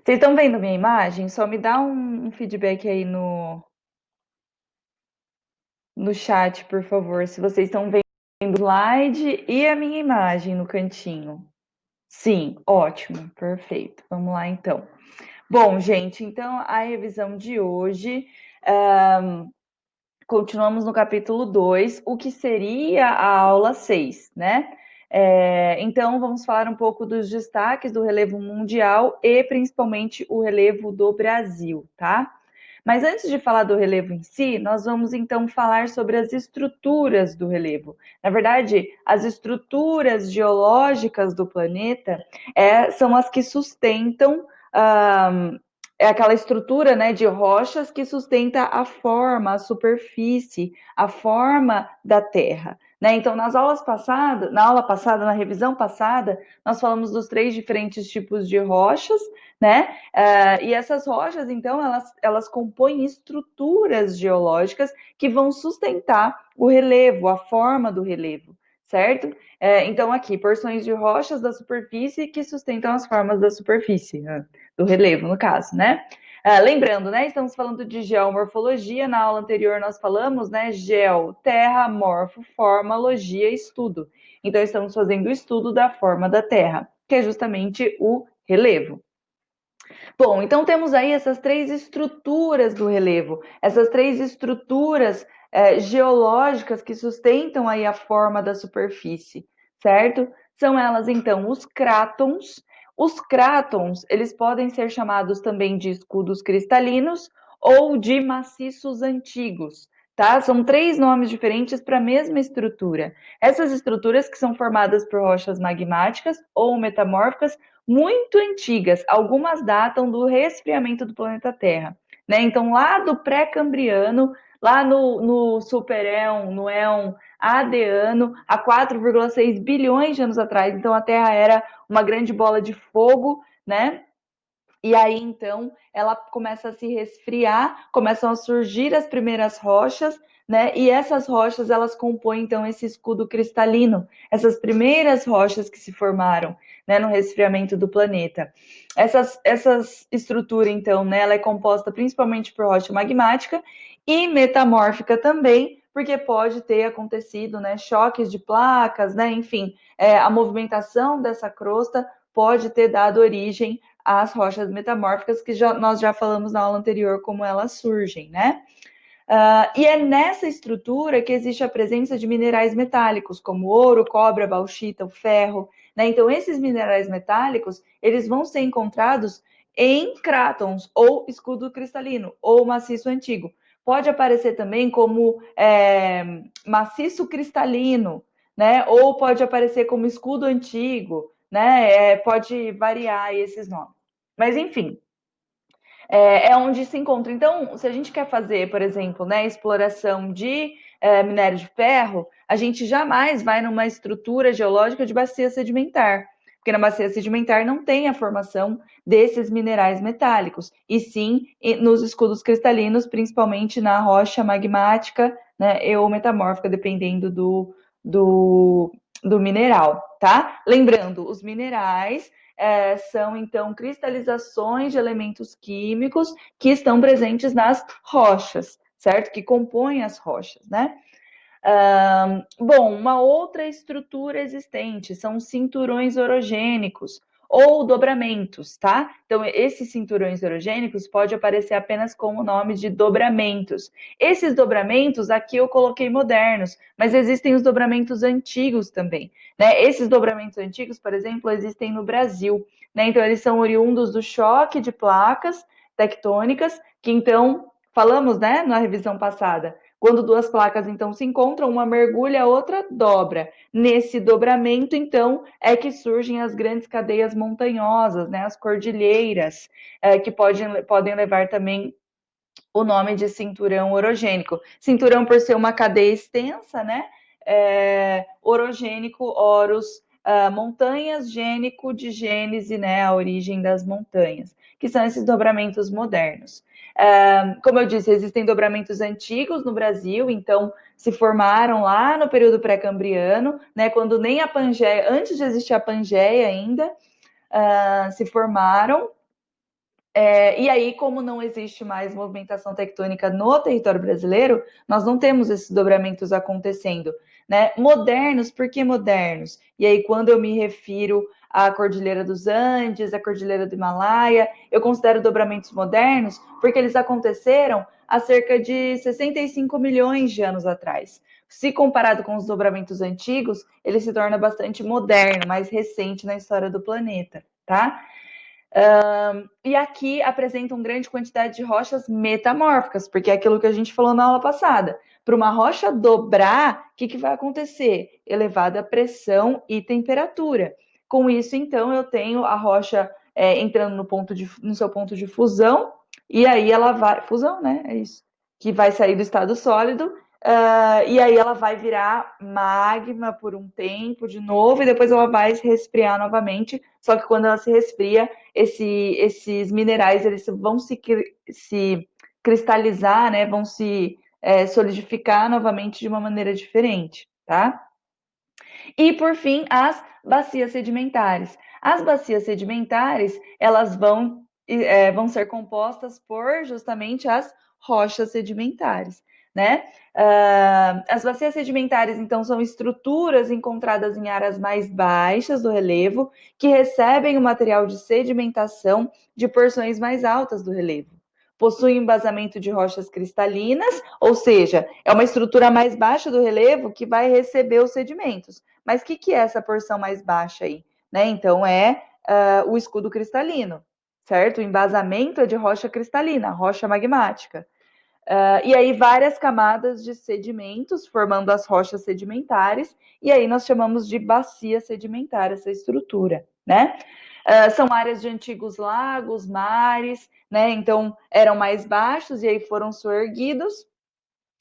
Vocês estão vendo minha imagem? Só me dá um feedback aí no chat, por favor, se vocês estão vendo o slide e a minha imagem no cantinho. Sim, ótimo, perfeito. Vamos lá, então. Bom, gente, então a revisão de hoje, continuamos no capítulo 2, o que seria a aula 6, né? Então, vamos falar um pouco dos destaques do relevo mundial e principalmente o relevo do Brasil, tá? Mas antes de falar do relevo em si, nós vamos então falar sobre as estruturas do relevo. Na verdade, as estruturas geológicas do planeta são as que sustentam aquela estrutura, né, de rochas que sustenta a forma, a superfície, a forma da Terra. Né? Então, na aula passada, na revisão passada, nós falamos dos 3 diferentes tipos de rochas, né? E essas rochas, então, elas compõem estruturas geológicas que vão sustentar o relevo, a forma do relevo, certo? Então, aqui, porções de rochas da superfície que sustentam as formas da superfície, do relevo, no caso, né? Lembrando, né? Estamos falando de geomorfologia. Na aula anterior nós falamos, né? Geo, terra, morfo, forma, logia, estudo. Então, estamos fazendo o estudo da forma da Terra, que é justamente o relevo. Bom, então temos aí essas 3 estruturas do relevo, essas 3 estruturas geológicas que sustentam aí a forma da superfície, certo? São elas, então, os crátons. Os crátons, eles podem ser chamados também de escudos cristalinos ou de maciços antigos, tá? São 3 nomes diferentes para a mesma estrutura. Essas estruturas que são formadas por rochas magmáticas ou metamórficas muito antigas, algumas datam do resfriamento do planeta Terra. Né? Então, lá do pré-cambriano, lá no superéon, no éon adeano, há 4,6 bilhões de anos atrás. Então, a Terra era uma grande bola de fogo, né? E aí, então, ela começa a se resfriar, começam a surgir as primeiras rochas, né? E essas rochas, elas compõem, então, esse escudo cristalino, essas primeiras rochas que se formaram, né, no resfriamento do planeta. Essas estrutura, então, né, ela é composta principalmente por rocha magmática e metamórfica também, porque pode ter acontecido, né, choques de placas, né, enfim, a movimentação dessa crosta pode ter dado origem às rochas metamórficas, que nós já falamos na aula anterior como elas surgem, né? E é nessa estrutura que existe a presença de minerais metálicos, como ouro, cobre, a bauxita, o ferro. Né? Então, esses minerais metálicos, eles vão ser encontrados em crátons, ou escudo cristalino, ou maciço antigo. Pode aparecer também como maciço cristalino, né? Ou pode aparecer como escudo antigo, né? Pode variar esses nomes. Mas, enfim, é onde se encontra. Então, se a gente quer fazer, por exemplo, né, exploração de minério de ferro, a gente jamais vai numa estrutura geológica de bacia sedimentar, porque na bacia sedimentar não tem a formação desses minerais metálicos, e sim nos escudos cristalinos, principalmente na rocha magmática, né, ou metamórfica, dependendo do mineral, tá? Lembrando, os minerais são, então, cristalizações de elementos químicos que estão presentes nas rochas, certo? Que compõem as rochas, né? Bom, uma outra estrutura existente são cinturões orogênicos ou dobramentos, tá? Então, esses cinturões orogênicos pode aparecer apenas com o nome de dobramentos. Esses dobramentos, aqui eu coloquei modernos, mas existem os dobramentos antigos também, né? Esses dobramentos antigos, por exemplo, existem no Brasil, né? Então, eles são oriundos do choque de placas tectônicas, que então, falamos, né, na revisão passada, quando 2 placas, então, se encontram, uma mergulha, a outra dobra. Nesse dobramento, então, é que surgem as grandes cadeias montanhosas, né, as cordilheiras, que podem levar também o nome de cinturão orogênico. Cinturão por ser uma cadeia extensa, né? Orogênico, oros, montanhas, gênico, de gênese, né? A origem das montanhas, que são esses dobramentos modernos. Como eu disse, existem dobramentos antigos no Brasil, então se formaram lá no período pré-cambriano, né? Quando nem a Pangeia, antes de existir a Pangeia ainda, se formaram. E aí, como não existe mais movimentação tectônica no território brasileiro, nós não temos esses dobramentos acontecendo, né? Modernos, por que modernos? E aí, quando eu me refiro à Cordilheira dos Andes, à Cordilheira do Himalaia, eu considero dobramentos modernos porque eles aconteceram há cerca de 65 milhões de anos atrás. Se comparado com os dobramentos antigos, ele se torna bastante moderno, mais recente na história do planeta, tá? E aqui apresenta uma grande quantidade de rochas metamórficas, porque é aquilo que a gente falou na aula passada. Para uma rocha dobrar, o que vai acontecer? Elevada pressão e temperatura. Com isso, então, eu tenho a rocha entrando no seu ponto de fusão, e aí ela vai. Fusão, né? É isso. Que vai sair do estado sólido, e aí ela vai virar magma por um tempo de novo, e depois ela vai se resfriar novamente. Só que quando ela se resfria, esses minerais eles vão se cristalizar, né? Vão se solidificar novamente de uma maneira diferente, tá? E por fim, as bacias sedimentares. As bacias sedimentares elas vão ser compostas por justamente as rochas sedimentares, né? As bacias sedimentares, então, são estruturas encontradas em áreas mais baixas do relevo que recebem o material de sedimentação de porções mais altas do relevo. Possuem embasamento de rochas cristalinas, ou seja, é uma estrutura mais baixa do relevo que vai receber os sedimentos. Mas o que é essa porção mais baixa aí? Né? Então, o escudo cristalino, certo? O embasamento é de rocha cristalina, rocha magmática. E aí várias camadas de sedimentos formando as rochas sedimentares, e aí nós chamamos de bacia sedimentar essa estrutura, né? São áreas de antigos lagos, mares, né? Então eram mais baixos e aí foram soerguidos,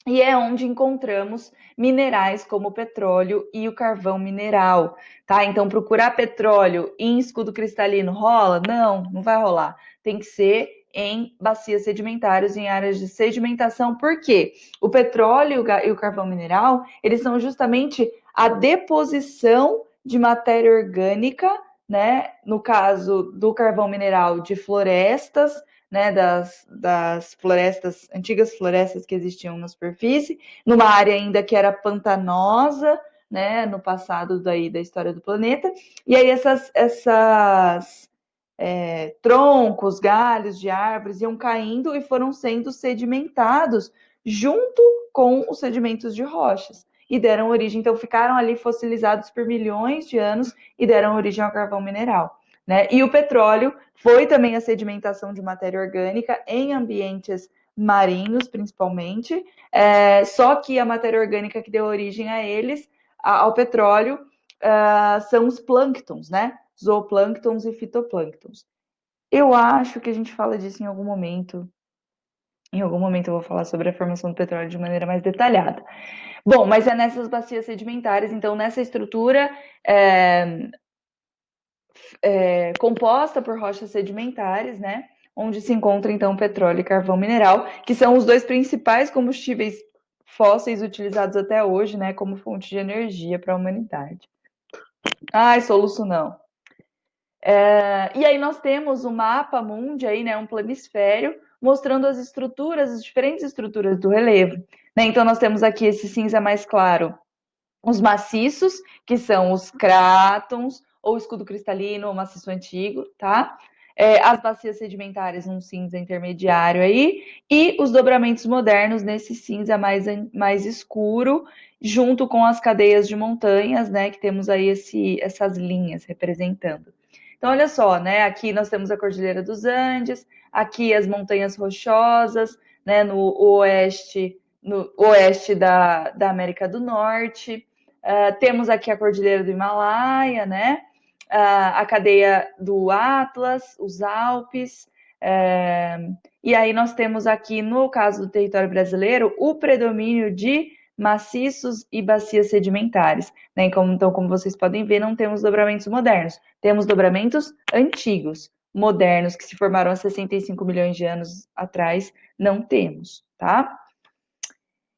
e é onde encontramos minerais como o petróleo e o carvão mineral, tá? Então, procurar petróleo em escudo cristalino rola? Não, não vai rolar. Tem que ser em bacias sedimentares, em áreas de sedimentação. Por quê? O petróleo e o carvão mineral, eles são justamente a deposição de matéria orgânica, né? No caso do carvão mineral, de florestas, né, das florestas, antigas florestas que existiam na superfície, numa área ainda que era pantanosa, né, no passado da história do planeta, e aí essas troncos, galhos de árvores iam caindo e foram sendo sedimentados junto com os sedimentos de rochas. E deram origem, então ficaram ali fossilizados por milhões de anos e deram origem ao carvão mineral. Né? E o petróleo foi também a sedimentação de matéria orgânica em ambientes marinhos, principalmente, só que a matéria orgânica que deu origem a eles, ao petróleo, são os plânctons, né? Zooplânctons e fitoplânctons. Eu acho que a gente fala disso em algum momento. Em algum momento eu vou falar sobre a formação do petróleo de maneira mais detalhada. Bom, mas é nessas bacias sedimentares, então nessa estrutura composta por rochas sedimentares, né? Onde se encontra então petróleo e carvão mineral, que são os dois principais combustíveis fósseis utilizados até hoje, né? Como fonte de energia para a humanidade. Ai, soluço não. E aí nós temos um mapa mundi aí, né, um planisfério, mostrando as estruturas, as diferentes estruturas do relevo. Né? Então nós temos aqui esse cinza mais claro, os maciços, que são os crátons, ou escudo cristalino, ou maciço antigo, tá? As bacias sedimentares, um cinza intermediário aí, e os dobramentos modernos nesse cinza mais escuro, junto com as cadeias de montanhas, né? Que temos aí essas linhas representando. Então, olha só, né? Aqui nós temos a Cordilheira dos Andes, aqui as montanhas rochosas, né? No oeste da América do Norte. Temos aqui a Cordilheira do Himalaia, né? A cadeia do Atlas, os Alpes. E aí nós temos aqui, no caso do território brasileiro, o predomínio de maciços e bacias sedimentares. Né? Então, como vocês podem ver, não temos dobramentos modernos, temos dobramentos antigos. Modernos, que se formaram há 65 milhões de anos atrás, não temos, tá?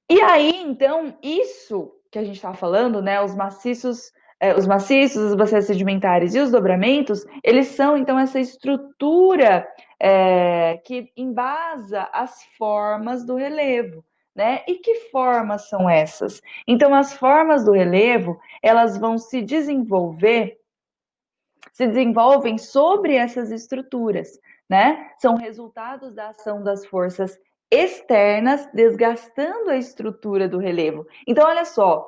E aí, então, isso que a gente estava falando, né, os maciços, as bacias sedimentares e os dobramentos, eles são, então, essa estrutura que embasa as formas do relevo, né? E que formas são essas? Então, as formas do relevo, elas vão se desenvolvem sobre essas estruturas, né? São resultados da ação das forças externas desgastando a estrutura do relevo. Então, olha só,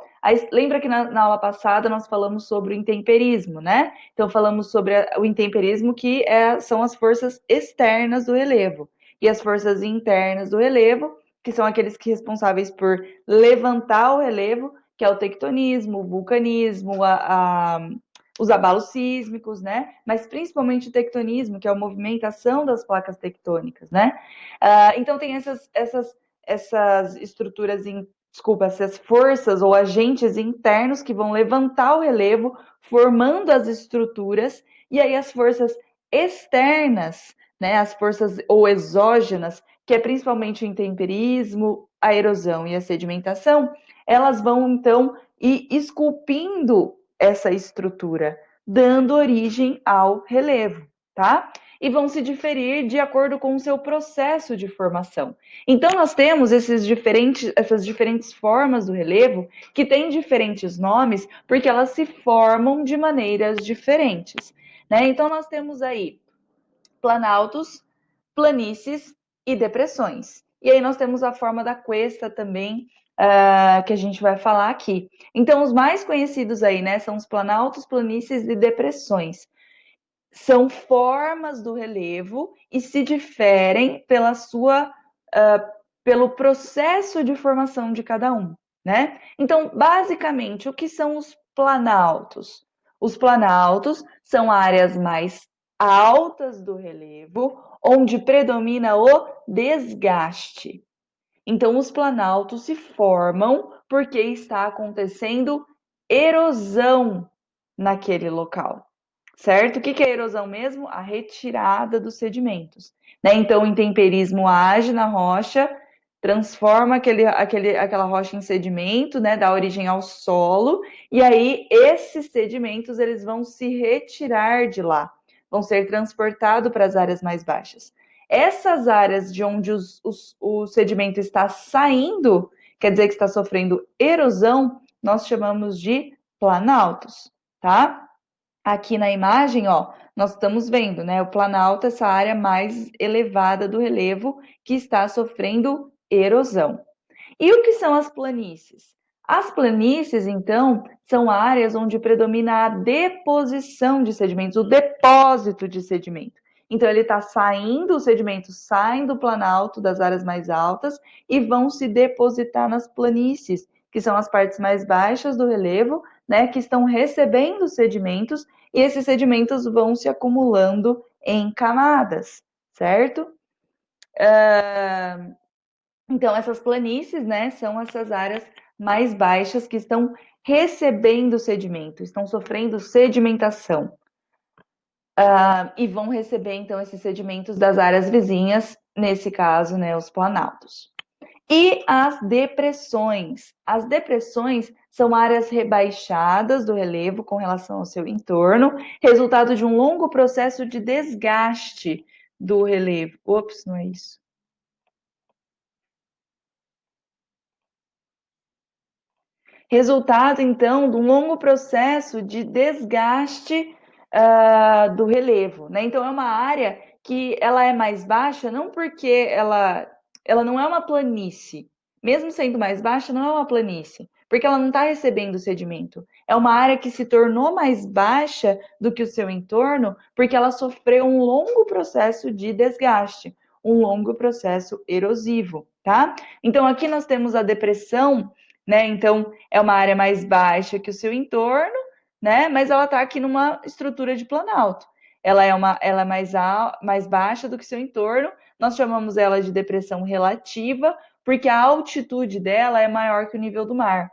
lembra que na aula passada nós falamos sobre o intemperismo, né? Então, falamos sobre o intemperismo, que são as forças externas do relevo, e as forças internas do relevo, que são aqueles que responsáveis por levantar o relevo, que é o tectonismo, o vulcanismo, os abalos sísmicos, né? Mas principalmente o tectonismo, que é a movimentação das placas tectônicas, né? Então tem essas estruturas, essas forças ou agentes internos que vão levantar o relevo, formando as estruturas, e aí as forças externas, né? As forças ou exógenas, que é principalmente o intemperismo, a erosão e a sedimentação, elas vão então ir esculpindo essa estrutura, dando origem ao relevo, tá? E vão se diferir de acordo com o seu processo de formação. Então, nós temos essas diferentes formas do relevo que têm diferentes nomes porque elas se formam de maneiras diferentes, né? Então, nós temos aí planaltos, planícies e depressões. E aí nós temos a forma da cuesta também, que a gente vai falar aqui. Então, os mais conhecidos aí, né, são os planaltos, planícies e depressões. São formas do relevo e se diferem pelo processo de formação de cada um, né? Então, basicamente, o que são os planaltos? Os planaltos são áreas mais altas do relevo, onde predomina o desgaste. Então, os planaltos se formam porque está acontecendo erosão naquele local, certo? O que é erosão mesmo? A retirada dos sedimentos, né? Então, o intemperismo age na rocha, transforma aquela rocha em sedimento, né? Dá origem ao solo, e aí esses sedimentos eles vão se retirar de lá, vão ser transportados para as áreas mais baixas. Essas áreas de onde o sedimento está saindo, quer dizer que está sofrendo erosão, nós chamamos de planaltos, tá? Aqui na imagem, ó, nós estamos vendo, né, o planalto, essa área mais elevada do relevo que está sofrendo erosão. E o que são as planícies? As planícies, então, são áreas onde predomina a deposição de sedimentos, o depósito de sedimento. Então, ele está saindo, os sedimentos saem do planalto, das áreas mais altas, e vão se depositar nas planícies, que são as partes mais baixas do relevo, né, que estão recebendo sedimentos, e esses sedimentos vão se acumulando em camadas, certo? Então, essas planícies, né, são essas áreas mais baixas que estão recebendo sedimento, estão sofrendo sedimentação. E vão receber, então, esses sedimentos das áreas vizinhas, nesse caso, né, os planaltos. E as depressões. As depressões são áreas rebaixadas do relevo com relação ao seu entorno, resultado de um longo processo de desgaste do relevo. Ops, não é isso. Resultado, então, de um longo processo de desgaste do relevo, né? Então, é uma área que ela é mais baixa, não porque ela não é uma planície, mesmo sendo mais baixa, não é uma planície, porque ela não está recebendo sedimento. É uma área que se tornou mais baixa do que o seu entorno, porque ela sofreu um longo processo de desgaste, um longo processo erosivo, tá? Então, aqui nós temos a depressão, né? Então, é uma área mais baixa que o seu entorno, né? Mas ela está aqui numa estrutura de planalto. Ela é mais baixa do que seu entorno. Nós chamamos ela de depressão relativa, porque a altitude dela é maior que o nível do mar.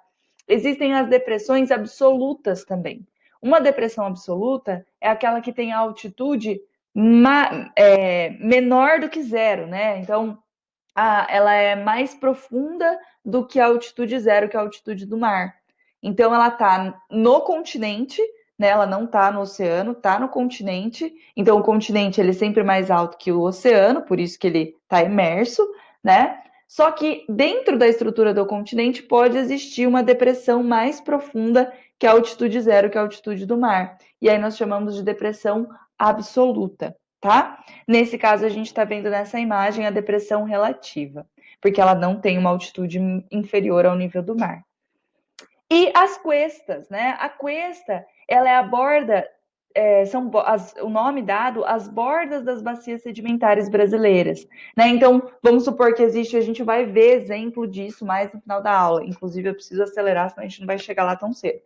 Existem as depressões absolutas também. Uma depressão absoluta é aquela que tem a altitude menor do que zero, né? Então, ela é mais profunda do que a altitude zero, que é a altitude do mar. Então, ela está no continente, né? Ela não está no oceano, está no continente. Então, o continente ele é sempre mais alto que o oceano, por isso que ele está imerso, né? Só que dentro da estrutura do continente pode existir uma depressão mais profunda que a altitude zero, que é a altitude do mar. E aí nós chamamos de depressão absoluta, tá? Nesse caso, a gente está vendo nessa imagem a depressão relativa, porque ela não tem uma altitude inferior ao nível do mar. E as cuestas, né? A cuesta, ela é a borda, o nome dado às bordas das bacias sedimentares brasileiras, né? Então, vamos supor que existe, a gente vai ver exemplo disso mais no final da aula. Inclusive, eu preciso acelerar, senão a gente não vai chegar lá tão cedo.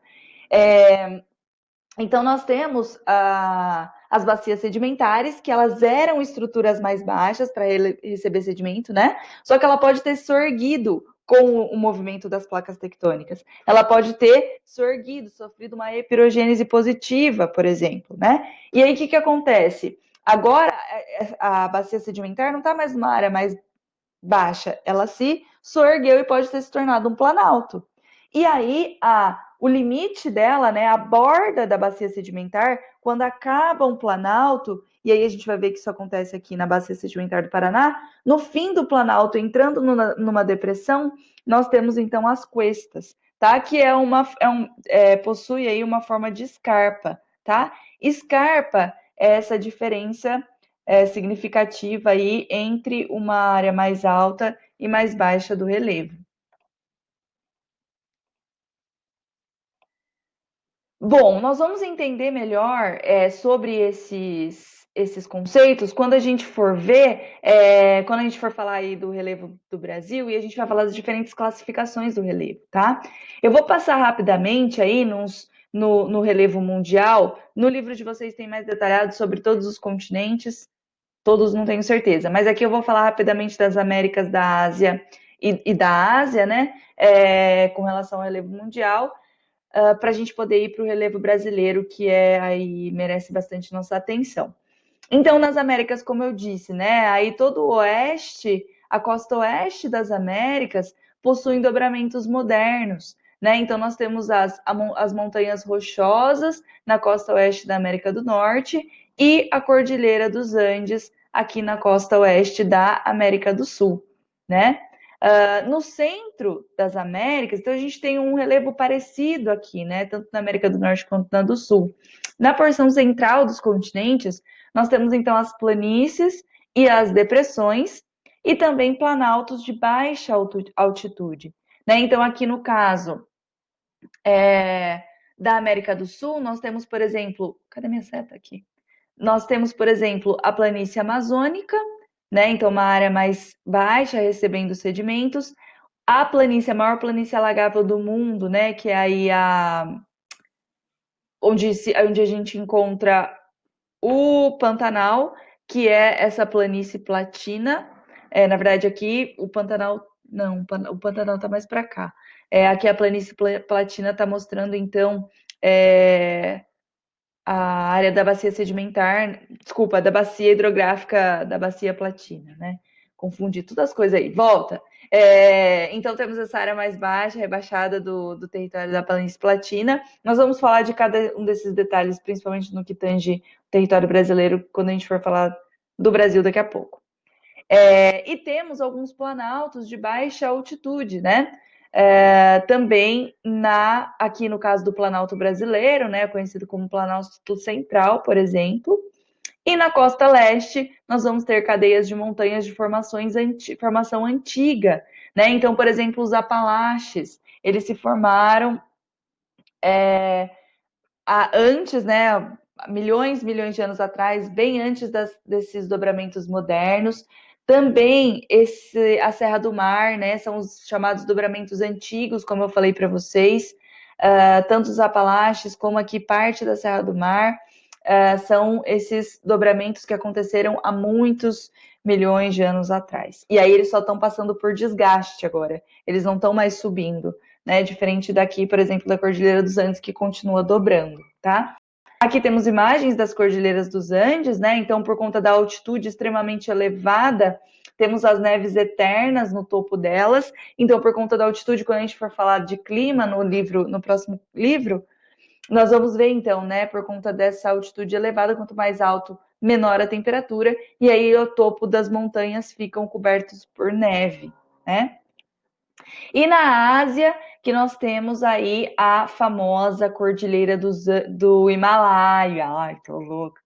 Então, nós temos as bacias sedimentares, que elas eram estruturas mais baixas para receber sedimento, né? Só que ela pode ter sorguido com o movimento das placas tectônicas. Ela pode ter sorguido, sofrido uma epirogênese positiva, por exemplo, né? E aí, o que acontece? Agora, a bacia sedimentar não está mais numa área mais baixa, ela se soergueu e pode ter se tornado um planalto. E aí, o limite dela, né, a borda da bacia sedimentar, quando acaba um planalto, e aí a gente vai ver que isso acontece aqui na bacia sedimentar do Paraná, no fim do planalto, entrando numa depressão, nós temos então as cuestas, tá? Que possui aí uma forma de escarpa, tá? Escarpa é essa diferença significativa aí entre uma área mais alta e mais baixa do relevo. Bom, nós vamos entender melhor sobre esses conceitos quando a gente for ver, quando a gente for falar aí do relevo do Brasil e a gente vai falar das diferentes classificações do relevo, tá? Eu vou passar rapidamente aí no relevo mundial. No livro de vocês tem mais detalhado sobre todos os continentes, todos não tenho certeza, mas aqui eu vou falar rapidamente das Américas, da Ásia e da Ásia, né? Com relação ao relevo mundial, para a gente poder ir para o relevo brasileiro, que aí merece bastante nossa atenção. Então, nas Américas, como eu disse, né? Aí todo o oeste, a costa oeste das Américas, possuem dobramentos modernos, né? Então, nós temos as montanhas rochosas na costa oeste da América do Norte e a Cordilheira dos Andes aqui na costa oeste da América do Sul, né? No centro das Américas, então a gente tem um relevo parecido aqui, né? Tanto na América do Norte quanto na do Sul. Na porção central dos continentes, nós temos então as planícies e as depressões, e também planaltos de baixa altitude. Né? Então, aqui no caso da América do Sul, nós temos, por exemplo, cadê minha seta aqui? Nós temos, por exemplo, a planície amazônica, né? Então, uma área mais baixa, recebendo sedimentos. A planície, a maior planície alagável do mundo, né? Que é aí onde a gente encontra o Pantanal, que é essa planície platina. Na verdade, aqui o Pantanal. Não, o Pantanal está mais para cá. Aqui a planície platina está mostrando, então, a área da bacia sedimentar, desculpa, da bacia hidrográfica da bacia platina, né? Confundi todas as coisas aí. Volta. Então, temos essa área mais baixa, rebaixada do território da planície platina. Nós vamos falar de cada um desses detalhes, principalmente no que tange o território brasileiro, quando a gente for falar do Brasil daqui a pouco. E temos alguns planaltos de baixa altitude, né? Também aqui no caso do Planalto Brasileiro, né, conhecido como Planalto Central, por exemplo, e na costa leste nós vamos ter cadeias de montanhas de formação antiga, né? Então, por exemplo, os Apalaches, eles se formaram antes, né, milhões de anos atrás, bem antes desses dobramentos modernos. Também a Serra do Mar, né, são os chamados dobramentos antigos, como eu falei para vocês. Tanto os Apalaches como aqui parte da Serra do Mar são esses dobramentos que aconteceram há muitos milhões de anos atrás. E aí eles só estão passando por desgaste agora. Eles não estão mais subindo, né? Diferente daqui, por exemplo, da Cordilheira dos Andes, que continua dobrando, tá? Aqui temos imagens das Cordilheiras dos Andes, né? Então, por conta da altitude extremamente elevada, temos as neves eternas no topo delas. Então, por conta da altitude, quando a gente for falar de clima no próximo livro, Nós vamos ver então, né, por conta dessa altitude elevada, quanto mais alto, menor a temperatura, e aí o topo das montanhas ficam cobertos por neve, né? E na Ásia, que nós temos aí a famosa Cordilheira do Himalaia. Ai, tô louca.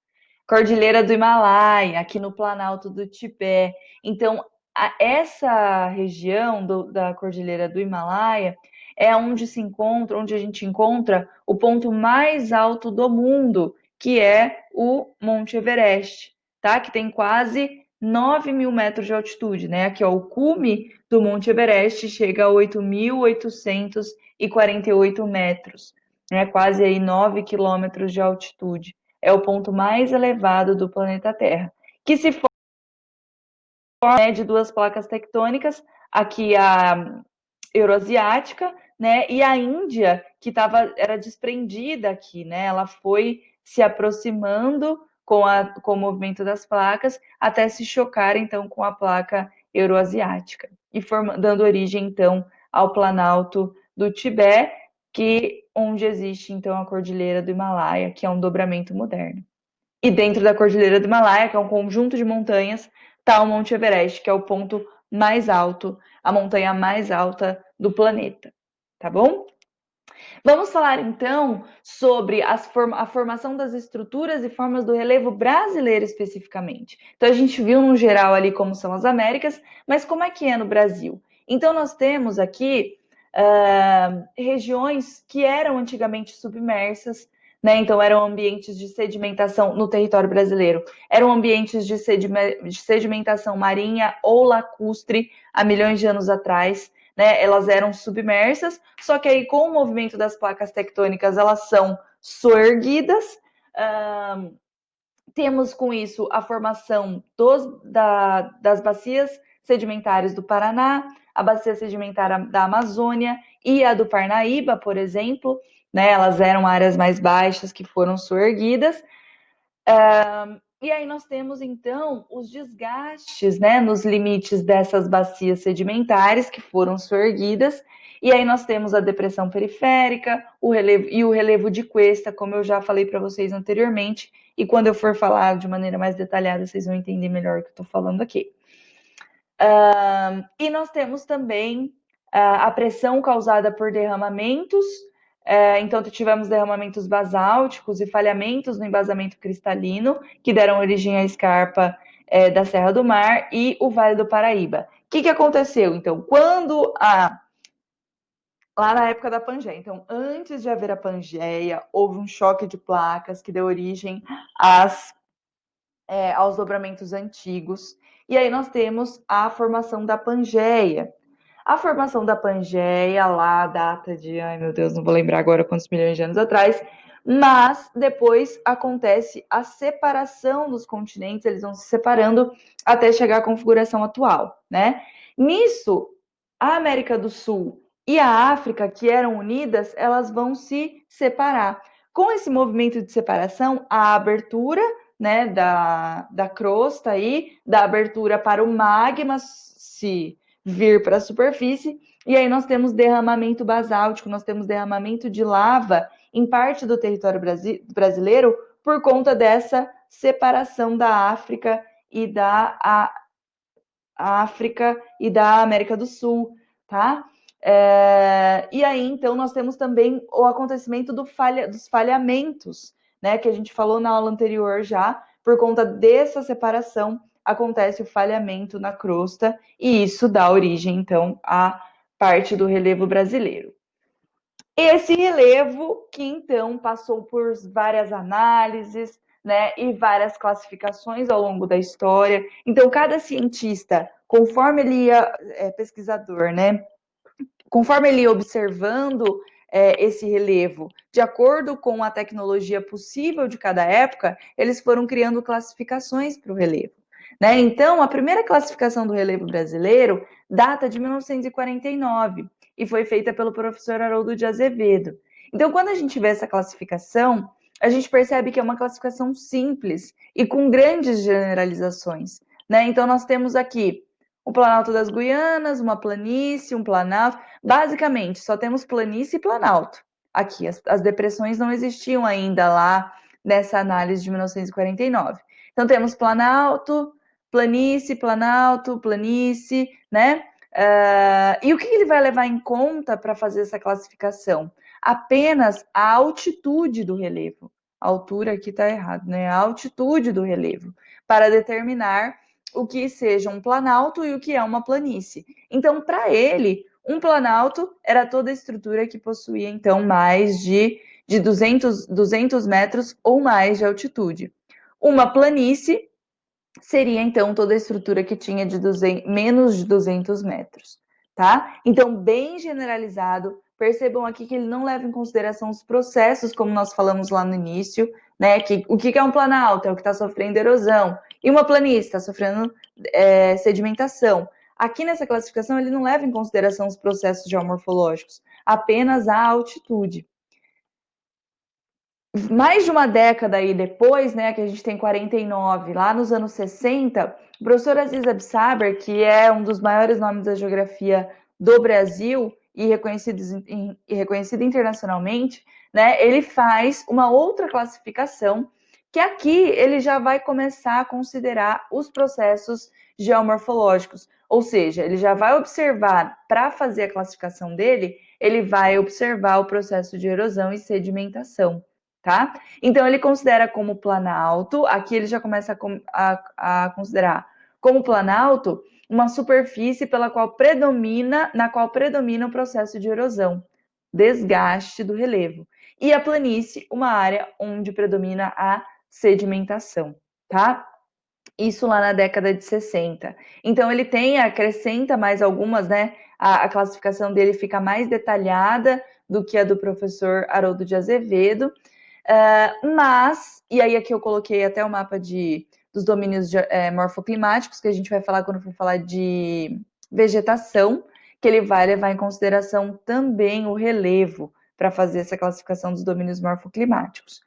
Cordilheira do Himalaia, aqui no Planalto do Tibete. Então, essa região da Cordilheira do Himalaia é onde se encontra, onde a gente encontra o ponto mais alto do mundo, que é o Monte Everest, tá? Que tem quase 9.000 metros de altitude, né? Aqui, ó, o cume do Monte Everest chega a 8.848 metros, né? Quase aí 9 quilômetros de altitude. É o ponto mais elevado do planeta Terra, que se forma, né, de duas placas tectônicas, aqui a Euroasiática, né, e a Índia, que era desprendida aqui, né, ela foi se aproximando com o movimento das placas até se chocar, então, com a placa Euroasiática, e dando origem, então, ao Planalto do Tibete, onde existe, então, a Cordilheira do Himalaia, que é um dobramento moderno. E dentro da Cordilheira do Himalaia, que é um conjunto de montanhas, está o Monte Everest, que é o ponto mais alto, a montanha mais alta do planeta. Tá bom? Vamos falar então sobre a formação das estruturas e formas do relevo brasileiro especificamente. Então a gente viu no geral ali como são as Américas, mas como é que é no Brasil? Então nós temos aqui regiões que eram antigamente submersas, né? Então eram ambientes de sedimentação no território brasileiro, eram ambientes de sedimentação marinha ou lacustre há milhões de anos atrás. Né, elas eram submersas, só que aí com o movimento das placas tectônicas elas são soerguidas. Temos com isso a formação das bacias sedimentares do Paraná, a bacia sedimentar da Amazônia e a do Parnaíba, por exemplo, né, elas eram áreas mais baixas que foram soerguidas. E aí nós temos, então, os desgastes, né, nos limites dessas bacias sedimentares que foram soerguidas, e aí nós temos a depressão periférica, o relevo de cuesta, como eu já falei para vocês anteriormente, e quando eu for falar de maneira mais detalhada, vocês vão entender melhor o que eu estou falando aqui. E nós temos também a pressão causada por derramamentos. Então, tivemos derramamentos basálticos e falhamentos no embasamento cristalino, que deram origem à escarpa da Serra do Mar e o Vale do Paraíba. O que aconteceu? Então, lá na época da Pangeia. Então, antes de haver a Pangeia, houve um choque de placas que deu origem aos dobramentos antigos. E aí nós temos a formação da Pangeia. A formação da Pangeia, lá data de, ai meu Deus, não vou lembrar agora quantos milhões de anos atrás, mas depois acontece a separação dos continentes, eles vão se separando até chegar à configuração atual, né? Nisso, a América do Sul e a África, que eram unidas, elas vão se separar. Com esse movimento de separação, a abertura, né, da crosta aí, da abertura para o magma se vir para a superfície, e aí nós temos derramamento basáltico, nós temos derramamento de lava em parte do território brasileiro por conta dessa separação da África e da América do Sul, tá? E aí, então, nós temos também o acontecimento dos falhamentos, né? Que a gente falou na aula anterior já, por conta dessa separação, acontece o falhamento na crosta, e isso dá origem, então, à parte do relevo brasileiro. Esse relevo que, então, passou por várias análises, né, e várias classificações ao longo da história. Então, cada cientista, conforme ele ia, pesquisador, né, conforme ele ia observando esse relevo, de acordo com a tecnologia possível de cada época, eles foram criando classificações para o relevo. Né? Então, a primeira classificação do relevo brasileiro data de 1949 e foi feita pelo professor Haroldo de Azevedo. Então, quando a gente vê essa classificação, a gente percebe que é uma classificação simples e com grandes generalizações. Né? Então, nós temos aqui o Planalto das Guianas, uma planície, um planalto. Basicamente, só temos planície e planalto. aqui. As depressões não existiam ainda lá nessa análise de 1949. Então, temos planalto, planície, planalto, planície, né? E o que ele vai levar em conta para fazer essa classificação? Apenas a altitude do relevo. A altura aqui está errado, né? A altitude do relevo, para determinar o que seja um planalto e o que é uma planície. Então, para ele, um planalto era toda a estrutura que possuía, então, mais de 200 metros ou mais de altitude. Uma planície seria, então, toda a estrutura que tinha menos de 200 metros, tá? Então, bem generalizado, percebam aqui que ele não leva em consideração os processos, como nós falamos lá no início, né? O que é um planalto? É o que está sofrendo erosão. E uma planície está sofrendo sedimentação. Aqui nessa classificação, ele não leva em consideração os processos geomorfológicos, apenas a altitude. Mais de uma década aí depois, né, que a gente tem 49, lá nos anos 60, o professor Aziz Absaber, que é um dos maiores nomes da geografia do Brasil e reconhecido internacionalmente, né, ele faz uma outra classificação, que aqui ele já vai começar a considerar os processos geomorfológicos, ou seja, ele já vai observar, para fazer a classificação dele, ele vai observar o processo de erosão e sedimentação. Tá? Então, ele considera como planalto, aqui ele já começa a considerar como planalto uma superfície na qual predomina o processo de erosão, desgaste do relevo. E a planície, uma área onde predomina a sedimentação, tá? Isso lá na década de 60. Então, ele acrescenta mais algumas, né? A classificação dele fica mais detalhada do que a do professor Haroldo de Azevedo, mas, e aí aqui eu coloquei até o mapa dos domínios morfoclimáticos, que a gente vai falar quando for falar de vegetação, que ele vai levar em consideração também o relevo para fazer essa classificação dos domínios morfoclimáticos.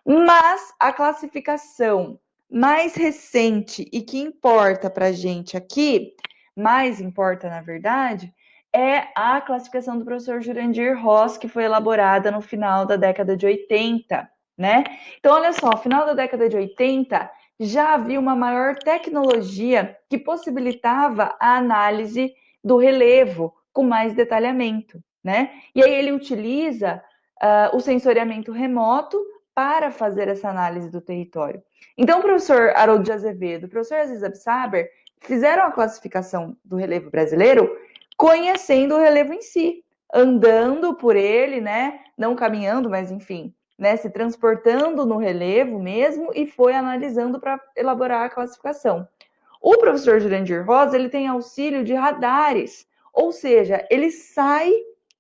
Mas a classificação mais recente e que importa para a gente aqui, mais importa na verdade, é a classificação do professor Jurandir Ross, que foi elaborada no final da década de 80, né? Então, olha só, no final da década de 80, já havia uma maior tecnologia que possibilitava a análise do relevo com mais detalhamento, né? E aí ele utiliza o sensoriamento remoto para fazer essa análise do território. Então, o professor Haroldo de Azevedo, o professor Aziz Absaber fizeram a classificação do relevo brasileiro conhecendo o relevo em si, andando por ele, né? Não caminhando, mas enfim, né? Se transportando no relevo mesmo e foi analisando para elaborar a classificação. O professor Jurandir Rosa, ele tem auxílio de radares, ou seja, ele sai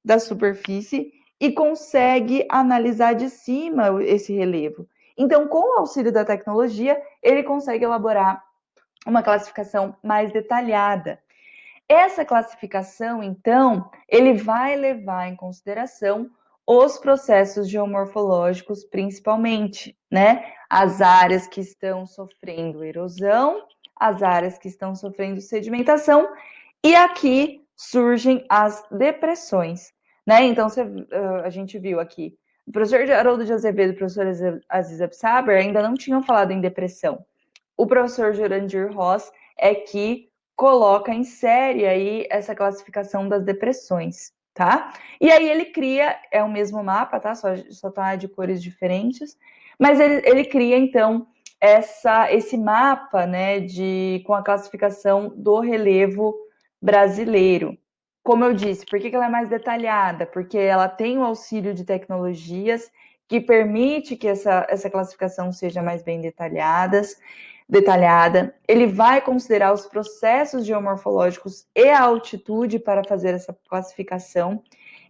da superfície e consegue analisar de cima esse relevo. Então, com o auxílio da tecnologia, ele consegue elaborar uma classificação mais detalhada. Essa classificação, então, ele vai levar em consideração os processos geomorfológicos, principalmente, né? As áreas que estão sofrendo erosão, as áreas que estão sofrendo sedimentação, e aqui surgem as depressões, né? Então, a gente viu aqui, o professor Haroldo de Azevedo e o professor Aziz Absaber ainda não tinham falado em depressão. O professor Jurandir Ross é que coloca em série aí essa classificação das depressões, tá? E aí ele cria, é o mesmo mapa, tá? Só tá de cores diferentes, mas ele cria, então, esse mapa, né, com a classificação do relevo brasileiro. Como eu disse, por que ela é mais detalhada? Porque ela tem o auxílio de tecnologias que permite que essa classificação seja mais bem detalhada. Ele vai considerar os processos geomorfológicos e a altitude para fazer essa classificação.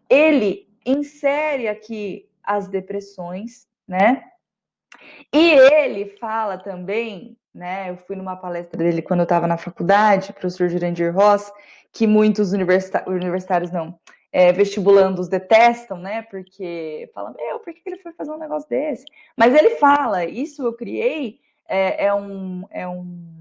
Ele insere aqui as depressões, né? E ele fala também, né? Eu fui numa palestra dele quando eu estava na faculdade, professor Jurandir Ross, que muitos universitários não, vestibulandos detestam, né? Porque falam, por que ele foi fazer um negócio desse? Mas ele fala, isso eu criei, é um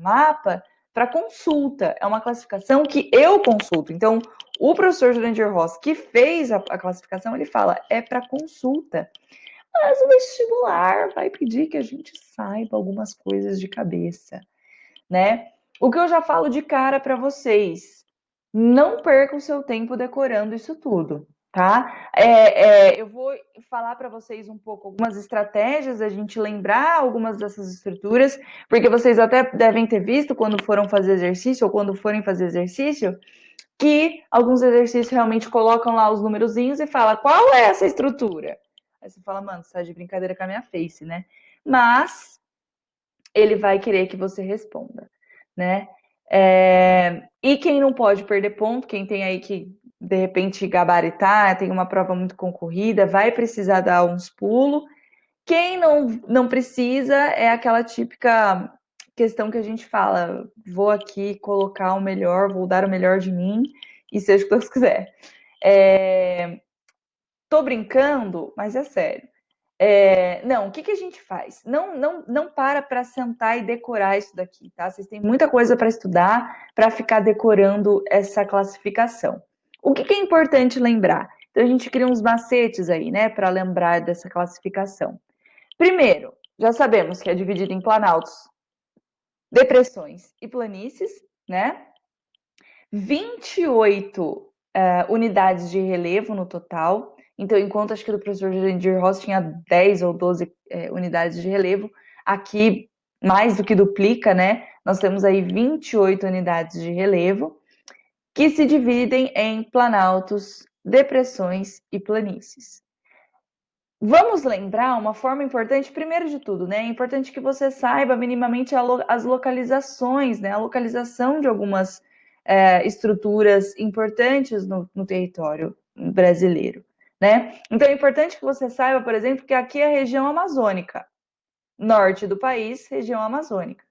mapa para consulta, é uma classificação que eu consulto. Então, O professor Jurandir Ross, que fez a classificação, ele fala, é para consulta. Mas o vestibular vai pedir que a gente saiba algumas coisas de cabeça, né? O que eu já falo de cara para vocês, não percam seu tempo decorando isso tudo, tá? Eu vou falar para vocês um pouco algumas estratégias da gente lembrar algumas dessas estruturas, porque vocês até devem ter visto quando foram fazer exercício ou quando forem fazer exercício, que alguns exercícios realmente colocam lá os numerozinhos e fala qual é essa estrutura. Aí você fala, mano, você tá de brincadeira com a minha face, né? Mas ele vai querer que você responda, né? E quem não pode perder ponto, quem tem aí que de repente gabaritar, tem uma prova muito concorrida, vai precisar dar uns pulos. Quem não precisa é aquela típica questão que a gente fala: vou aqui colocar o melhor, vou dar o melhor de mim e seja o que Deus quiser. Tô brincando, mas é sério. Não, o que a gente faz? Não para sentar e decorar isso daqui, tá? Vocês têm muita coisa para estudar para ficar decorando essa classificação. O que é importante lembrar? Então a gente cria uns macetes aí, né, para lembrar dessa classificação. Primeiro, já sabemos que é dividido em planaltos, depressões e planícies, né? 28 unidades de relevo no total. Então, enquanto acho que do professor Jurandir Ross tinha 10 ou 12 unidades de relevo, aqui mais do que duplica, né? Nós temos aí 28 unidades de relevo, que se dividem em planaltos, depressões e planícies. Vamos lembrar uma forma importante, primeiro de tudo, né? É importante que você saiba minimamente as localizações, né? A localização de algumas estruturas importantes no território brasileiro, né? Então é importante que você saiba, por exemplo, que aqui é a região amazônica, norte do país, região amazônica.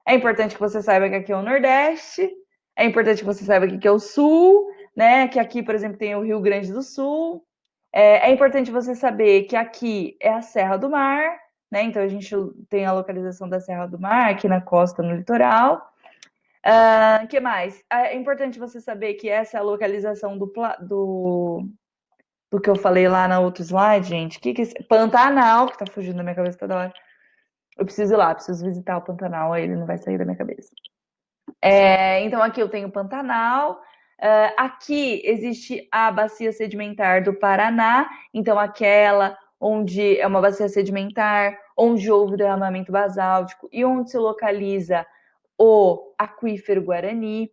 É importante que você saiba que aqui é o Nordeste, é importante que você saiba que aqui é o Sul, né? Que aqui, por exemplo, tem o Rio Grande do Sul. É importante você saber que aqui é a Serra do Mar, né? Então a gente tem a localização da Serra do Mar aqui na costa, no litoral. Que mais? É importante você saber que essa é a localização do que eu falei lá na outro slide, gente. Pantanal, que tá fugindo da minha cabeça toda hora. Eu preciso ir lá, preciso visitar o Pantanal, aí ele não vai sair da minha cabeça. Então, aqui eu tenho o Pantanal. Aqui existe a bacia sedimentar do Paraná, então aquela onde é uma bacia sedimentar, onde houve derramamento basáltico e onde se localiza o aquífero Guarani.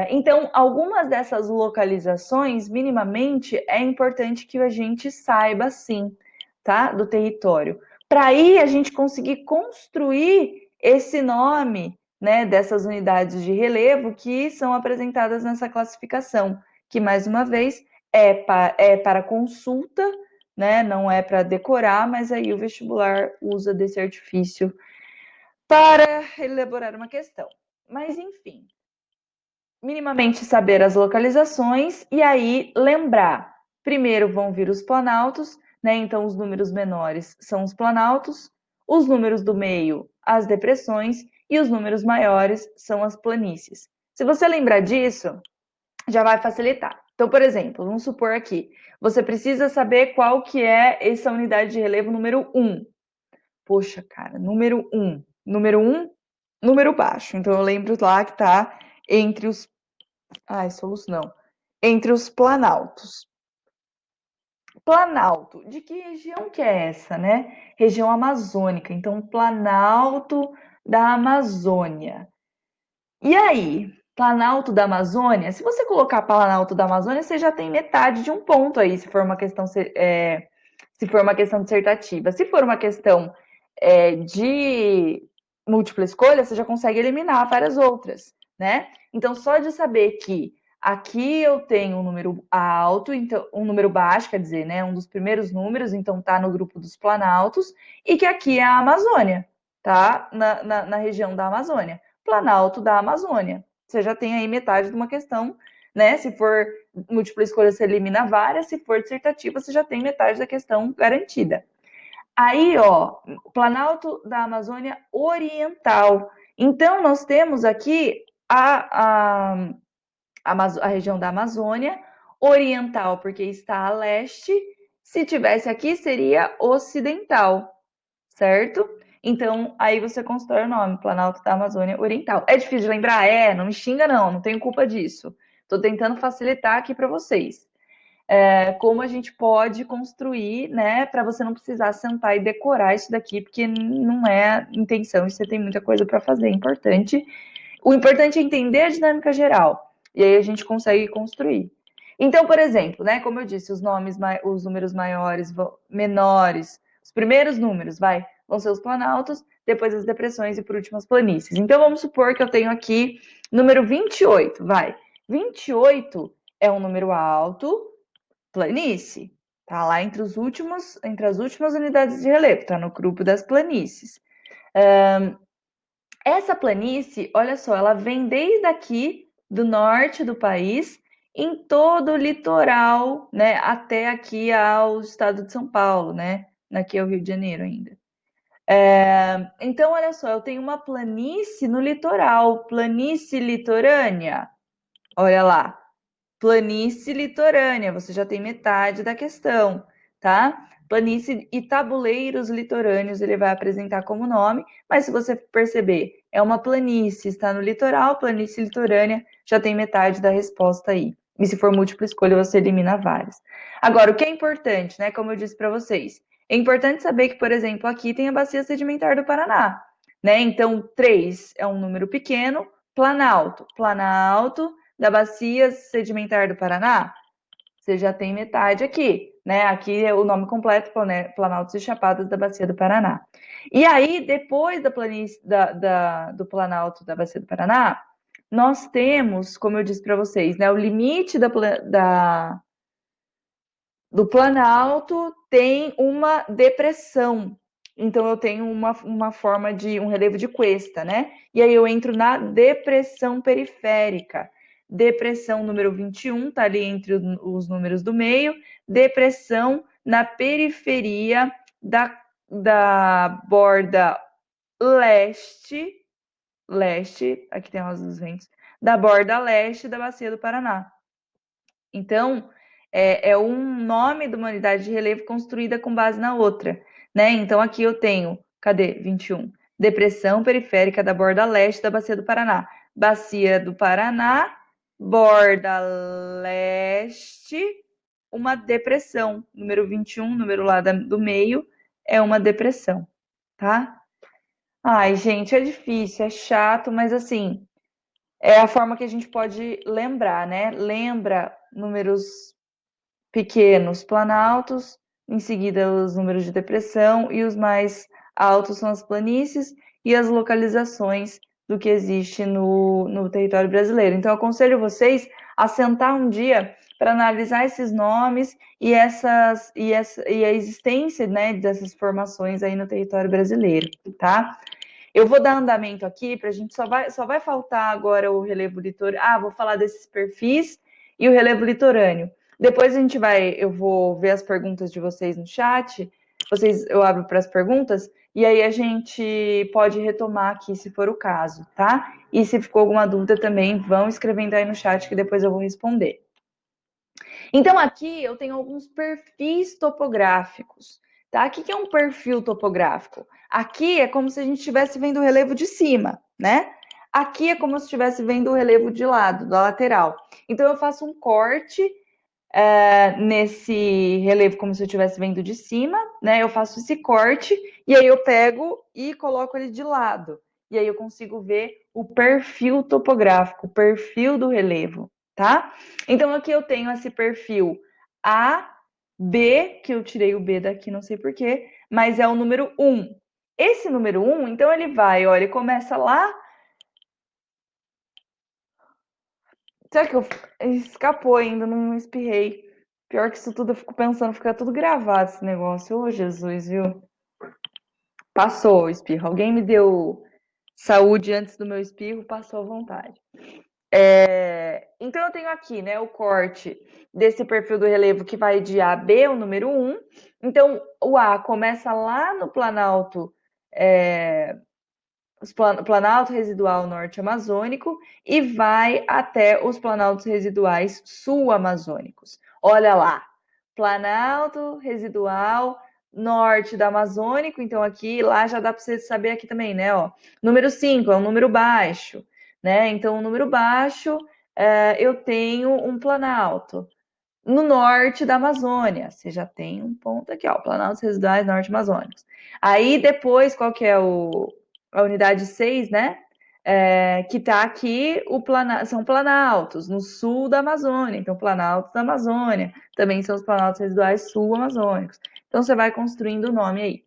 Então, algumas dessas localizações, minimamente, é importante que a gente saiba, sim, tá? Do território. Para aí a gente conseguir construir esse nome, né, dessas unidades de relevo que são apresentadas nessa classificação, que, mais uma vez, é para consulta, né? Não é para decorar, mas aí o vestibular usa desse artifício para elaborar uma questão. Mas, enfim, minimamente saber as localizações e aí lembrar. Primeiro vão vir os planaltos, né? Então os números menores são os planaltos, os números do meio, as depressões e os números maiores são as planícies. Se você lembrar disso, já vai facilitar. Então, por exemplo, vamos supor aqui, você precisa saber qual que é essa unidade de relevo número 1. Poxa, cara, número 1. Número 1, número baixo. Então eu lembro lá que está entre os soluço não. Entre os planaltos. Planalto, de que região que é essa, né? Região amazônica, então Planalto da Amazônia. E aí, Planalto da Amazônia, se você colocar Planalto da Amazônia, você já tem metade de um ponto aí, se for uma questão, se for uma questão dissertativa. Se for uma questão de múltipla escolha, você já consegue eliminar várias outras, né? Então, só de saber que aqui eu tenho um número alto, então um número baixo, quer dizer, né? Um dos primeiros números, então tá no grupo dos planaltos, e que aqui é a Amazônia, tá? Na região da Amazônia. Planalto da Amazônia. Você já tem aí metade de uma questão, né? Se for múltipla escolha, você elimina várias, se for dissertativa, você já tem metade da questão garantida. Aí, ó, Planalto da Amazônia Oriental. Então, nós temos aqui a região da Amazônia, oriental porque está a leste, se tivesse aqui seria ocidental, certo? Então, aí você constrói o nome, Planalto da Amazônia Oriental. É difícil de lembrar? Não me xinga não tenho culpa disso. Estou tentando facilitar aqui para vocês. Como a gente pode construir, né, para você não precisar sentar e decorar isso daqui, porque não é intenção, e você tem muita coisa para fazer, é importante. O importante é entender a dinâmica geral, e aí a gente consegue construir. Então, por exemplo, né, como eu disse, os números maiores, menores, os primeiros números, vão ser os planaltos, depois as depressões e por último as planícies. Então, vamos supor que eu tenho aqui número 28, 28 é um número alto, planície. Tá lá entre as últimas unidades de relevo, tá no grupo das planícies. Essa planície, olha só, ela vem desde aqui do norte do país, em todo o litoral, né, até aqui ao estado de São Paulo, né, aqui é o Rio de Janeiro ainda. Então, olha só, eu tenho uma planície no litoral, planície litorânea. Olha lá, planície litorânea, você já tem metade da questão, tá? Planície e tabuleiros litorâneos ele vai apresentar como nome, mas se você perceber, é uma planície, está no litoral, planície litorânea, já tem metade da resposta aí. E se for múltipla escolha, você elimina várias. Agora, o que é importante, né? Como eu disse para vocês, é importante saber que, por exemplo, aqui tem a bacia sedimentar do Paraná, né? Então, 3 é um número pequeno, Planalto. Planalto da bacia sedimentar do Paraná, você já tem metade aqui, né? Aqui é o nome completo, Planaltos e Chapadas da Bacia do Paraná. E aí, depois da planície do Planalto da Bacia do Paraná, nós temos, como eu disse para vocês, né, o limite do Planalto tem uma depressão. Então, eu tenho uma forma de um relevo de cuesta, né? E aí eu entro na depressão periférica. Depressão número 21, tá ali entre os números do meio. Depressão na periferia da borda leste, aqui tem a Rosa dos Ventos, da borda leste da Bacia do Paraná. Então, é um nome de uma unidade de relevo construída com base na outra, né? Então, aqui eu tenho, cadê? 21. Depressão periférica da borda leste da Bacia do Paraná. Bacia do Paraná, borda leste, uma depressão. Número 21, número lá do meio, é uma depressão, tá? Ai, gente, é difícil, é chato, mas assim, é a forma que a gente pode lembrar, né? Lembra números pequenos, planaltos, em seguida os números de depressão, e os mais altos são as planícies e as localizações do que existe no território brasileiro. Então, eu aconselho vocês a sentar um dia para analisar esses nomes e a existência, né, dessas formações aí no território brasileiro, tá? Eu vou dar andamento aqui, para a gente só vai faltar agora o relevo litorâneo. Vou falar desses perfis e o relevo litorâneo. Depois eu vou ver as perguntas de vocês no chat. Eu abro para as perguntas e aí a gente pode retomar aqui se for o caso, tá? E se ficou alguma dúvida também, vão escrevendo aí no chat que depois eu vou responder. Então, aqui eu tenho alguns perfis topográficos, tá? O que é um perfil topográfico? Aqui é como se a gente estivesse vendo o relevo de cima, né? Aqui é como se estivesse vendo o relevo de lado, da lateral. Então, eu faço um corte nesse relevo como se eu estivesse vendo de cima, né? Eu faço esse corte e aí eu pego e coloco ele de lado. E aí eu consigo ver o perfil topográfico, o perfil do relevo, tá? Então aqui eu tenho esse perfil A, B, que eu tirei o B daqui, não sei porquê, mas é o número 1. Esse número 1, então ele vai, olha, ele começa lá. Será que escapou ainda, não espirrei. Pior que isso tudo, eu fico pensando, fica tudo gravado esse negócio. Ô, Jesus, viu? Passou o espirro. Alguém me deu saúde antes do meu espirro, passou à vontade. Então, eu tenho aqui, né, o corte desse perfil do relevo que vai de A a B, o número 1. Então, o A começa lá no Planalto Planalto Residual Norte Amazônico e vai até os Planaltos Residuais Sul-Amazônicos. Olha lá, Planalto Residual Norte da Amazônico, então aqui, lá já dá para você saber aqui também, né? Ó, número 5 é um número baixo, né? Então, o número baixo, eu tenho um planalto. No norte da Amazônia, você já tem um ponto aqui, ó, Planaltos Residuais Norte Amazônicos. Aí depois, qual que é a unidade 6, né? Que tá aqui, são planaltos no sul da Amazônia. Então, planaltos da Amazônia também são os planaltos residuais sul-amazônicos. Então, você vai construindo o nome aí.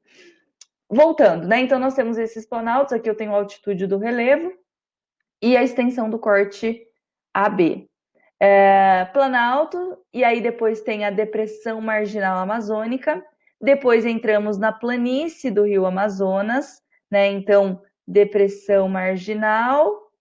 Voltando, né? Então, nós temos esses planaltos. Aqui eu tenho a altitude do relevo e a extensão do corte AB. Planalto, e aí depois tem a depressão marginal amazônica, depois entramos na planície do rio Amazonas, né? Então, depressão marginal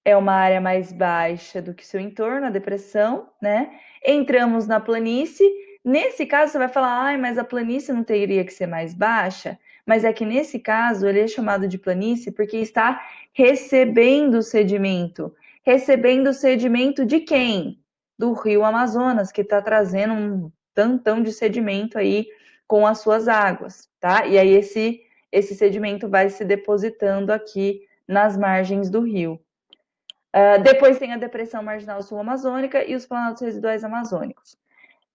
é uma área mais baixa do que seu entorno, a depressão, né? Entramos na planície. Nesse caso, você vai falar, ai, mas a planície não teria que ser mais baixa? Mas é que nesse caso, ele é chamado de planície porque está recebendo sedimento. Recebendo sedimento de quem? Do rio Amazonas, que está trazendo um tantão de sedimento aí com as suas águas, tá? E aí esse sedimento vai se depositando aqui nas margens do rio. Depois tem a depressão marginal sul-amazônica e os planaltos residuais amazônicos.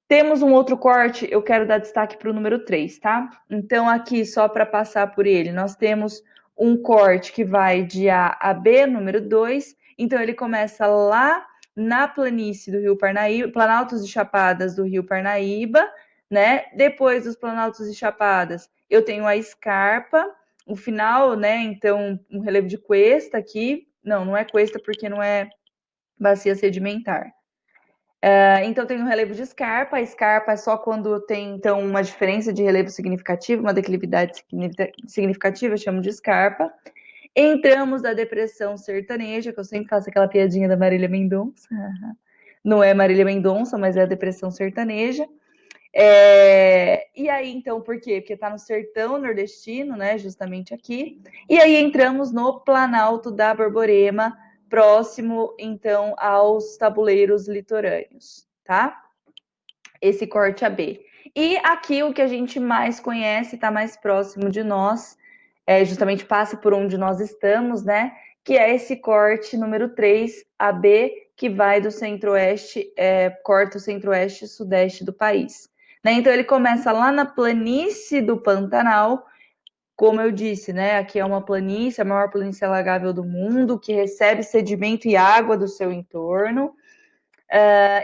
Temos um outro corte, eu quero dar destaque para o número 3, tá? Então, aqui, só para passar por ele, nós temos um corte que vai de A a B, número 2. Então, ele começa lá na planície do Rio Parnaíba, Planaltos e Chapadas do Rio Parnaíba, né? Depois dos Planaltos e Chapadas, eu tenho a escarpa, o final, né? Então, um relevo de cuesta aqui. Não é cuesta porque não é bacia sedimentar. Então, tem o relevo de escarpa. A escarpa é só quando tem, então, uma diferença de relevo significativa, uma declividade significativa, eu chamo de escarpa. Entramos na depressão sertaneja, que eu sempre faço aquela piadinha da Marília Mendonça. Não é Marília Mendonça, mas é a depressão sertaneja. E aí, então, por quê? Porque está no sertão nordestino, né? Justamente aqui. E aí entramos no Planalto da Borborema, próximo, então, aos tabuleiros litorâneos, tá? Esse corte AB. E aqui o que a gente mais conhece, está mais próximo de nós, justamente passa por onde nós estamos, né? Que é esse corte número 3, AB, que vai do centro-oeste, corta o centro-oeste e sudeste do país. Né? Então ele começa lá na planície do Pantanal, como eu disse, né? Aqui é uma planície, a maior planície alagável do mundo, que recebe sedimento e água do seu entorno.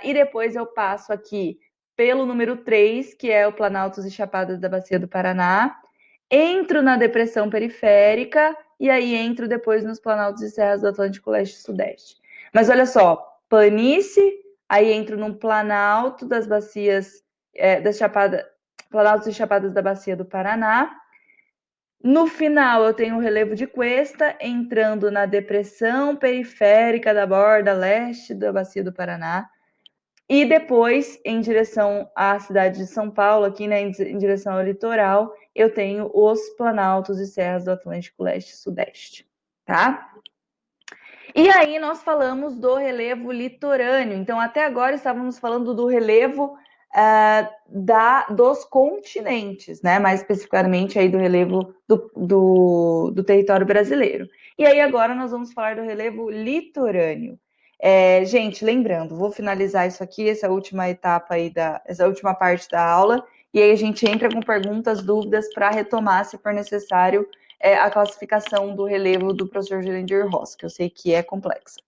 E depois eu passo aqui pelo número 3, que é o Planaltos e Chapadas da Bacia do Paraná, entro na depressão periférica e aí entro depois nos Planaltos e Serras do Atlântico Leste e Sudeste. Mas olha só, planície, aí entro num Planalto das bacias, das Chapadas, Planaltos e Chapadas da Bacia do Paraná. No final, eu tenho o relevo de cuesta, entrando na depressão periférica da borda leste da Bacia do Paraná. E depois, em direção à cidade de São Paulo, aqui, né, em direção ao litoral, eu tenho os planaltos e serras do Atlântico Leste e Sudeste, tá? E aí nós falamos do relevo litorâneo. Então, até agora estávamos falando do relevo dos continentes, né? Mais especificamente aí do relevo do território brasileiro. E aí agora nós vamos falar do relevo litorâneo. Gente, lembrando, vou finalizar isso aqui, essa última etapa aí, essa última parte da aula, e aí a gente entra com perguntas, dúvidas para retomar, se for necessário, a classificação do relevo do professor Jurandir Ross, que eu sei que é complexa.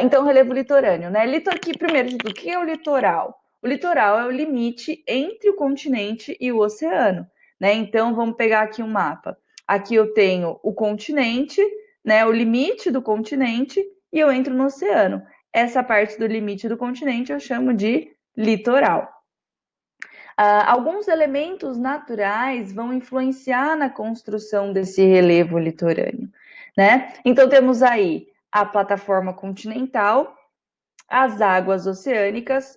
Então, relevo litorâneo, né? Aqui, primeiro de tudo, o que é o litoral? O litoral é o limite entre o continente e o oceano, né? Então, vamos pegar aqui um mapa. Aqui eu tenho o continente, né? O limite do continente, e eu entro no oceano. Essa parte do limite do continente eu chamo de litoral. Alguns elementos naturais vão influenciar na construção desse relevo litorâneo, né? Então, temos aí a plataforma continental, as águas oceânicas,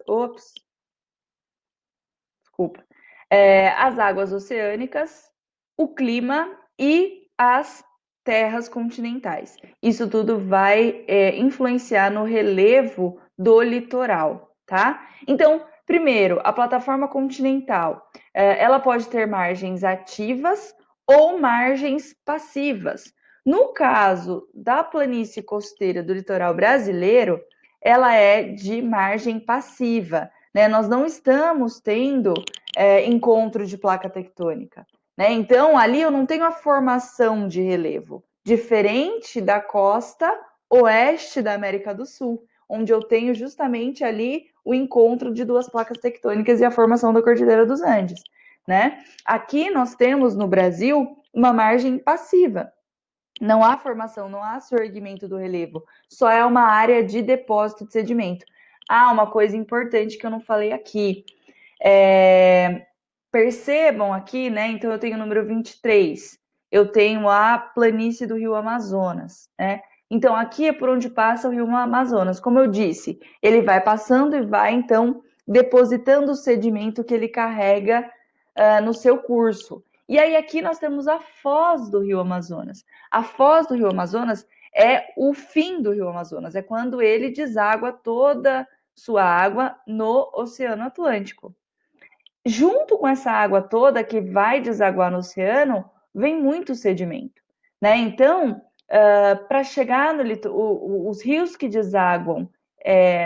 as águas oceânicas, o clima e as terras continentais. Isso tudo vai influenciar no relevo do litoral, tá? Então, primeiro, a plataforma continental, ela pode ter margens ativas ou margens passivas. No caso da planície costeira do litoral brasileiro, ela é de margem passiva, né? Nós não estamos tendo encontro de placa tectônica. Né? Então, ali eu não tenho a formação de relevo, diferente da costa oeste da América do Sul, onde eu tenho justamente ali o encontro de duas placas tectônicas e a formação da Cordilheira dos Andes. Né? Aqui nós temos no Brasil uma margem passiva. Não há formação, não há surgimento do relevo, só é uma área de depósito de sedimento. Ah, uma coisa importante que eu não falei aqui. Percebam aqui, né? Então eu tenho o número 23. Eu tenho a planície do Rio Amazonas, né? Então aqui é por onde passa o Rio Amazonas. Como eu disse, ele vai passando e vai então depositando o sedimento que ele carrega no seu curso. E aí aqui nós temos a foz do Rio Amazonas. A foz do Rio Amazonas é o fim do Rio Amazonas, é quando ele deságua toda sua água no Oceano Atlântico. Junto com essa água toda que vai desaguar no oceano, vem muito sedimento. Né? Então, para chegar no os rios que desaguam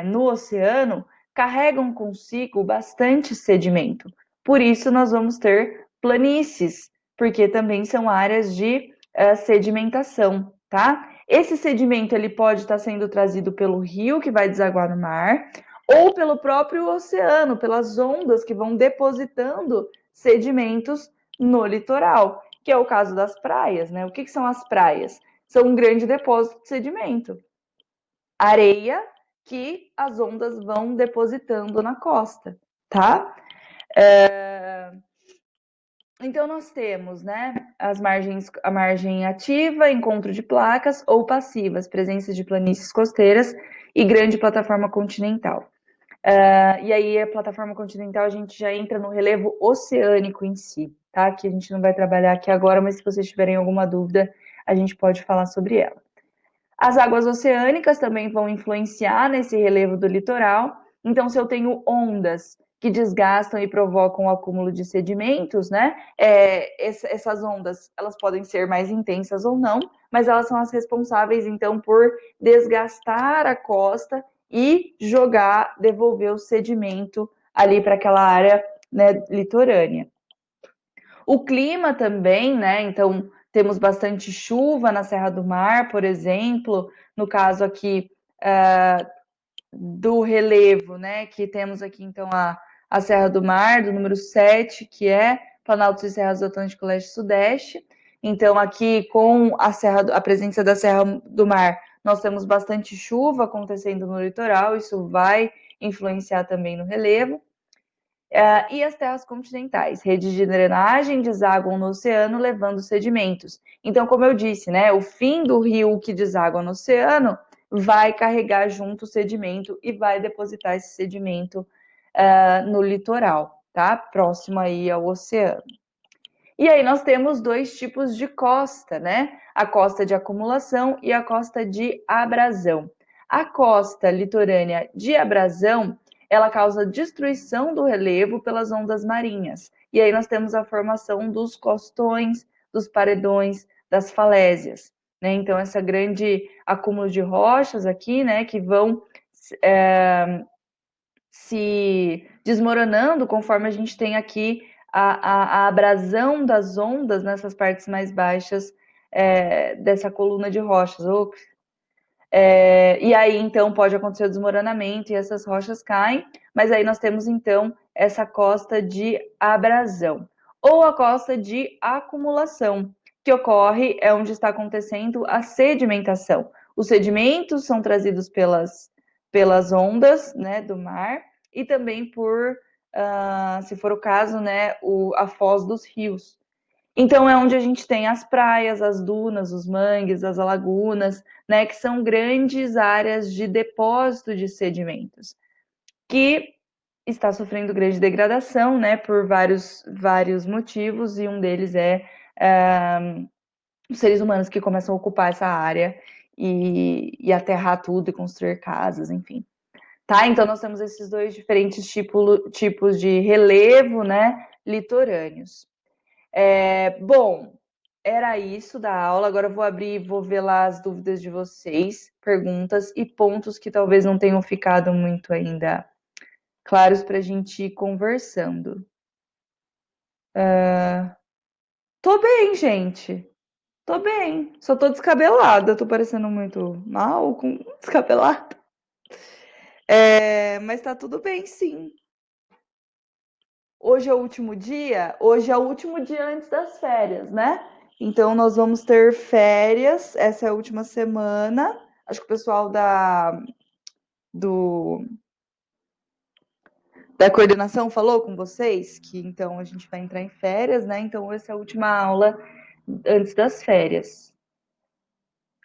no oceano carregam consigo bastante sedimento. Por isso, nós vamos ter planícies, porque também são áreas de sedimentação. Tá? Esse sedimento ele pode estar sendo trazido pelo rio que vai desaguar no mar, ou pelo próprio oceano, pelas ondas que vão depositando sedimentos no litoral, que é o caso das praias, né? O que são as praias? São um grande depósito de sedimento. Areia que as ondas vão depositando na costa, tá? Então nós temos, né, as margens, a margem ativa, encontro de placas ou passivas, presença de planícies costeiras e grande plataforma continental. E aí, a plataforma continental, a gente já entra no relevo oceânico em si, tá? Que a gente não vai trabalhar aqui agora, mas se vocês tiverem alguma dúvida, a gente pode falar sobre ela. As águas oceânicas também vão influenciar nesse relevo do litoral. Então, se eu tenho ondas que desgastam e provocam o acúmulo de sedimentos, né? Essas ondas, elas podem ser mais intensas ou não, mas elas são as responsáveis, então, por desgastar a costa e jogar, devolver o sedimento ali para aquela área, né, litorânea. O clima também, né? Então, temos bastante chuva na Serra do Mar, por exemplo, no caso aqui do relevo, né? Que temos aqui, então, a Serra do Mar, do número 7, que é Planaltos e Serras do Atlântico Leste e Sudeste. Então, aqui com a presença da Serra do Mar, nós temos bastante chuva acontecendo no litoral, isso vai influenciar também no relevo. E as terras continentais, redes de drenagem desaguam no oceano, levando sedimentos. Então, como eu disse, né, o fim do rio que deságua no oceano vai carregar junto o sedimento e vai depositar esse sedimento no litoral, tá? Próximo aí ao oceano. E aí nós temos dois tipos de costa, né? A costa de acumulação e a costa de abrasão. A costa litorânea de abrasão, ela causa destruição do relevo pelas ondas marinhas. E aí nós temos a formação dos costões, dos paredões, das falésias. Né? Então, essa grande acúmulo de rochas aqui, né, que vão se desmoronando conforme a gente tem aqui a abrasão das ondas nessas partes mais baixas dessa coluna de rochas. E aí, então, pode acontecer o desmoronamento e essas rochas caem, mas aí nós temos, então, essa costa de abrasão. Ou a costa de acumulação, que ocorre onde está acontecendo a sedimentação. Os sedimentos são trazidos pelas ondas, né, do mar e também por, se for o caso, né, a foz dos rios. Então é onde a gente tem as praias, as dunas, os mangues, as lagunas, né, que são grandes áreas de depósito de sedimentos, que está sofrendo grande degradação, né, por vários motivos, e um deles é os seres humanos que começam a ocupar essa área e aterrar tudo e construir casas, enfim. Tá, então nós temos esses dois diferentes tipos de relevo, né, litorâneos. Bom, era isso da aula. Agora eu vou abrir e vou ver lá as dúvidas de vocês, perguntas e pontos que talvez não tenham ficado muito ainda claros para a gente ir conversando. Tô bem, gente. Tô bem. Só tô descabelada. Tô parecendo muito mal com descabelada. Mas tá tudo bem, sim. Hoje é o último dia? Hoje é o último dia antes das férias, né? Então nós vamos ter férias, essa é a última semana. Acho que o pessoal do, da coordenação falou com vocês que então a gente vai entrar em férias, né? Então essa é a última aula antes das férias.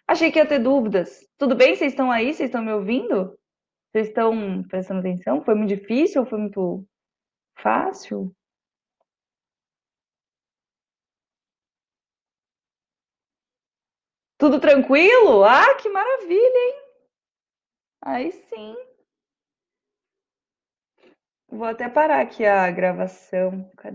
Achei que ia ter dúvidas. Tudo bem? Vocês estão aí? Vocês estão me ouvindo? Vocês estão prestando atenção? Foi muito difícil ou foi muito fácil? Tudo tranquilo? Ah, que maravilha! Aí sim. Vou até parar aqui a gravação. Cadê?